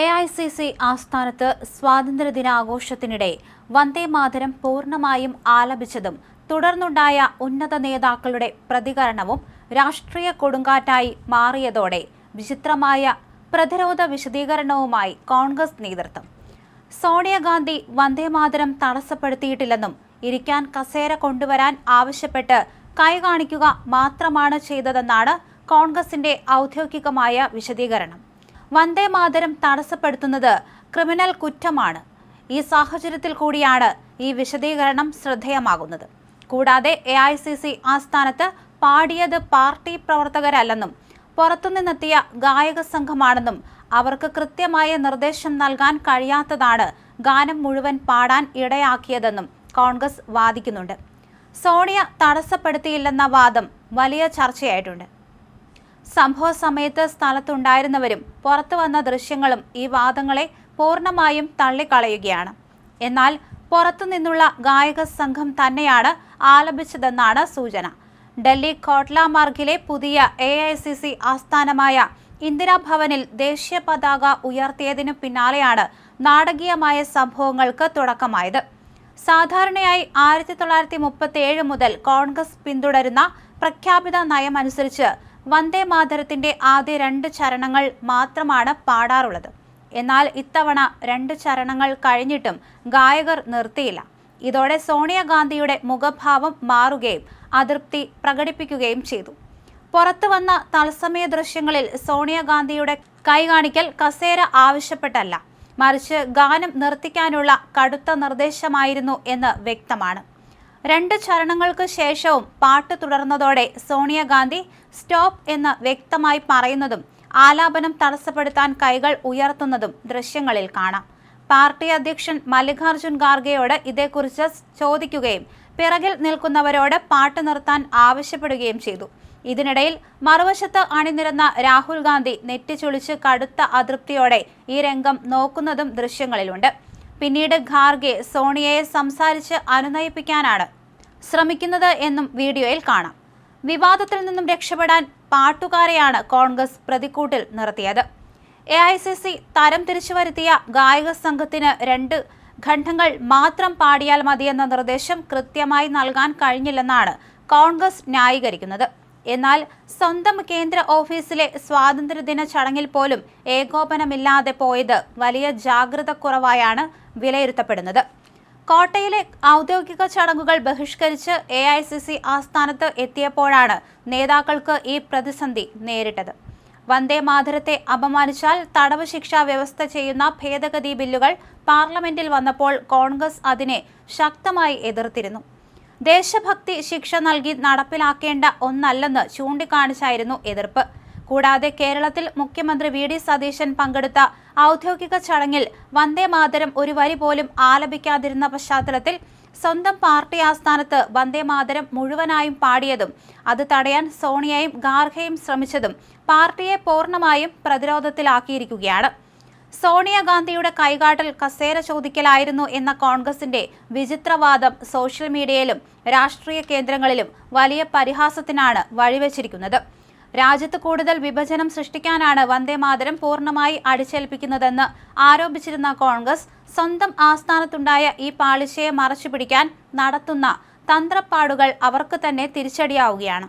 AICC ആസ്ഥാനത്ത് സ്വാതന്ത്ര്യദിനാഘോഷത്തിനിടെ വന്ദേമാതരം പൂർണ്ണമായും ആലപിച്ചതും തുടർന്നുണ്ടായ ഉന്നത നേതാക്കളുടെ പ്രതികരണവും രാഷ്ട്രീയ കൊടുങ്കാറ്റായി മാറിയതോടെ വിചിത്രമായ പ്രതിരോധ വിശദീകരണവുമായി കോൺഗ്രസ് നേതൃത്വം. സോണിയാഗാന്ധി വന്ദേമാതരം തടസ്സപ്പെടുത്തിയിട്ടില്ലെന്നും ഇരിക്കാൻ കസേര കൊണ്ടുവരാൻ ആവശ്യപ്പെട്ട് കൈകാണിക്കുക മാത്രമാണ് ചെയ്തതെന്നാണ് കോൺഗ്രസിന്റെ ഔദ്യോഗികമായ വിശദീകരണം. വന്ദേമാതരം തടസ്സപ്പെടുത്തുന്നത് ക്രിമിനൽ കുറ്റമാണ്. ഈ സാഹചര്യത്തിൽ കൂടിയാണ് ഈ വിശദീകരണം ശ്രദ്ധേയമാകുന്നത്. കൂടാതെ AICC ആസ്ഥാനത്ത് പാടിയത് പാർട്ടി പ്രവർത്തകരല്ലെന്നും പുറത്തുനിന്നെത്തിയ ഗായക സംഘമാണെന്നും അവർക്ക് കൃത്യമായ നിർദ്ദേശം നൽകാൻ കഴിയാത്തതാണ് ഗാനം മുഴുവൻ പാടാൻ ഇടയാക്കിയതെന്നും കോൺഗ്രസ് വാദിക്കുന്നുണ്ട്. സോണിയ തടസ്സപ്പെടുത്തിയില്ലെന്ന വാദം വലിയ ചർച്ചയായിട്ടുണ്ട്. സംഭവ സമയത്ത് സ്ഥലത്തുണ്ടായിരുന്നവരും പുറത്തു വന്ന ദൃശ്യങ്ങളും ഈ വാദങ്ങളെ പൂർണ്ണമായും തള്ളിക്കളയുകയാണ്. എന്നാൽ പുറത്തുനിന്നുള്ള ഗായക സംഘം തന്നെയാണ് ആലപിച്ചതെന്നാണ് സൂചന. ഡൽഹി കോട്ട്ല മാർഗിലെ പുതിയ AICC ആസ്ഥാനമായ ഇന്ദിരാഭവനിൽ ദേശീയ പതാക ഉയർത്തിയതിനു പിന്നാലെയാണ് നാടകീയമായ സംഭവങ്ങൾക്ക് തുടക്കമായത്. സാധാരണയായി 1937 മുതൽ കോൺഗ്രസ് പിന്തുടരുന്ന പ്രഖ്യാപിത നയമനുസരിച്ച് വന്ദേമാതരത്തിന്റെ ആദ്യ 2 ചരണങ്ങൾ മാത്രമാണ് പാടാറുള്ളത്. എന്നാൽ ഇത്തവണ 2 ചരണങ്ങൾ കഴിഞ്ഞിട്ടും ഗായകർ നിർത്തിയില്ല. ഇതോടെ സോണിയാഗാന്ധിയുടെ മുഖഭാവം മാറുകയും അതൃപ്തി പ്രകടിപ്പിക്കുകയും ചെയ്തു. പുറത്തു വന്ന തത്സമയ ദൃശ്യങ്ങളിൽ സോണിയാഗാന്ധിയുടെ കൈകാണിക്കൽ കസേര ആവശ്യപ്പെട്ടല്ല, മറിച്ച് ഗാനം നിർത്തിക്കാനുള്ള കടുത്ത നിർദ്ദേശമായിരുന്നു എന്ന് വ്യക്തമാണ്. 2 ചരണങ്ങൾക്ക് ശേഷവും പാട്ട് തുടർന്നതോടെ സോണിയാഗാന്ധി സ്റ്റോപ്പ് എന്ന് വ്യക്തമായി പറയുന്നതും ആലാപനം തടസ്സപ്പെടുത്താൻ കൈകൾ ഉയർത്തുന്നതും ദൃശ്യങ്ങളിൽ കാണാം. പാർട്ടി അധ്യക്ഷൻ മല്ലികാർജുൻ ഖാർഗെയോട് ഇതേക്കുറിച്ച് ചോദിക്കുകയും പിറകിൽ നിൽക്കുന്നവരോട് പാട്ട് നിർത്താൻ ആവശ്യപ്പെടുകയും ചെയ്തു. ഇതിനിടയിൽ മറുവശത്ത് അണിനിരന്ന രാഹുൽ ഗാന്ധി നെറ്റിച്ചുളിച്ച് കടുത്ത അതൃപ്തിയോടെ ഈ രംഗം നോക്കുന്നതും ദൃശ്യങ്ങളിലുണ്ട്. പിന്നീട് ഖാർഗെ സോണിയയെ സംസാരിച്ച് അനുനയിപ്പിക്കാനാണ് ശ്രമിക്കുന്നത് എന്നും വീഡിയോയിൽ കാണാം. വിവാദത്തിൽ നിന്നും രക്ഷപ്പെടാൻ പാട്ടുകാരെയാണ് കോൺഗ്രസ് പ്രതിക്കൂട്ടിൽ നിർത്തിയത്. AICC തരം തിരിച്ചു വരുത്തിയ ഗായക സംഘത്തിന് 2 ഖണ്ഡങ്ങൾ മാത്രം പാടിയാൽ മതിയെന്ന നിർദ്ദേശം കൃത്യമായി നൽകാൻ കഴിഞ്ഞില്ലെന്നാണ് കോൺഗ്രസ് ന്യായീകരിക്കുന്നത്. എന്നാൽ സ്വന്തം കേന്ദ്ര ഓഫീസിലെ സ്വാതന്ത്ര്യദിന ചടങ്ങിൽ പോലും ഏകോപനമില്ലാതെ പോയത് വലിയ ജാഗ്രത കുറവായാണ് വിലയിരുത്തപ്പെടുന്നത്. കോട്ടയിലെ ഔദ്യോഗിക ചടങ്ങുകൾ ബഹിഷ്കരിച്ച് AICC ആസ്ഥാനത്ത് എത്തിയപ്പോഴാണ് നേതാക്കൾക്ക് ഈ പ്രതിസന്ധി നേരിട്ടത്. വന്ദേമാതരത്തെ അപമാനിച്ചാൽ തടവ് ശിക്ഷ വ്യവസ്ഥ ചെയ്യുന്ന ഭേദഗതി ബില്ലുകൾ പാർലമെന്റിൽ വന്നപ്പോൾ കോൺഗ്രസ് അതിനെ ശക്തമായി എതിർത്തിരുന്നു. ദേശഭക്തി ശിക്ഷ നൽകി നടപ്പിലാക്കേണ്ട ഒന്നല്ലെന്ന് ചൂണ്ടിക്കാണിച്ചായിരുന്നു എതിർപ്പ്. കൂടാതെ കേരളത്തിൽ മുഖ്യമന്ത്രി VD സതീശൻ പങ്കെടുത്ത ഔദ്യോഗിക ചടങ്ങിൽ വന്ദേമാതരം ഒരു വരി പോലും ആലപിക്കാതിരുന്ന പശ്ചാത്തലത്തിൽ സ്വന്തം പാർട്ടി ആസ്ഥാനത്ത് വന്ദേമാതരം മുഴുവനായും പാടിയതും അത് തടയാൻ സോണിയയും ഖാർഗെയും ശ്രമിച്ചതും പാർട്ടിയെ പൂർണ്ണമായും പ്രതിരോധത്തിലാക്കിയിരിക്കുകയാണ്. സോണിയാഗാന്ധിയുടെ കൈകാട്ടൽ കസേര ചോദിക്കലായിരുന്നു എന്ന കോൺഗ്രസിന്റെ വിചിത്രവാദം സോഷ്യൽ മീഡിയയിലും രാഷ്ട്രീയ കേന്ദ്രങ്ങളിലും വലിയ പരിഹാസത്തിനാണ് വഴിവെച്ചിരിക്കുന്നത്. രാജ്യത്ത് കൂടുതൽ വിഭജനം സൃഷ്ടിക്കാനാണ് വന്ദേമാതരം പൂർണ്ണമായി അടിച്ചേൽപ്പിക്കുന്നതെന്ന് ആരോപിച്ചിരുന്ന കോൺഗ്രസ് സ്വന്തം ആസ്ഥാനത്തുണ്ടായ ഈ പാളിച്ചയെ മറച്ചുപിടിക്കാൻ നടത്തുന്ന തന്ത്രപ്പാടുകൾ അവർക്ക് തന്നെ തിരിച്ചടിയാവുകയാണ്.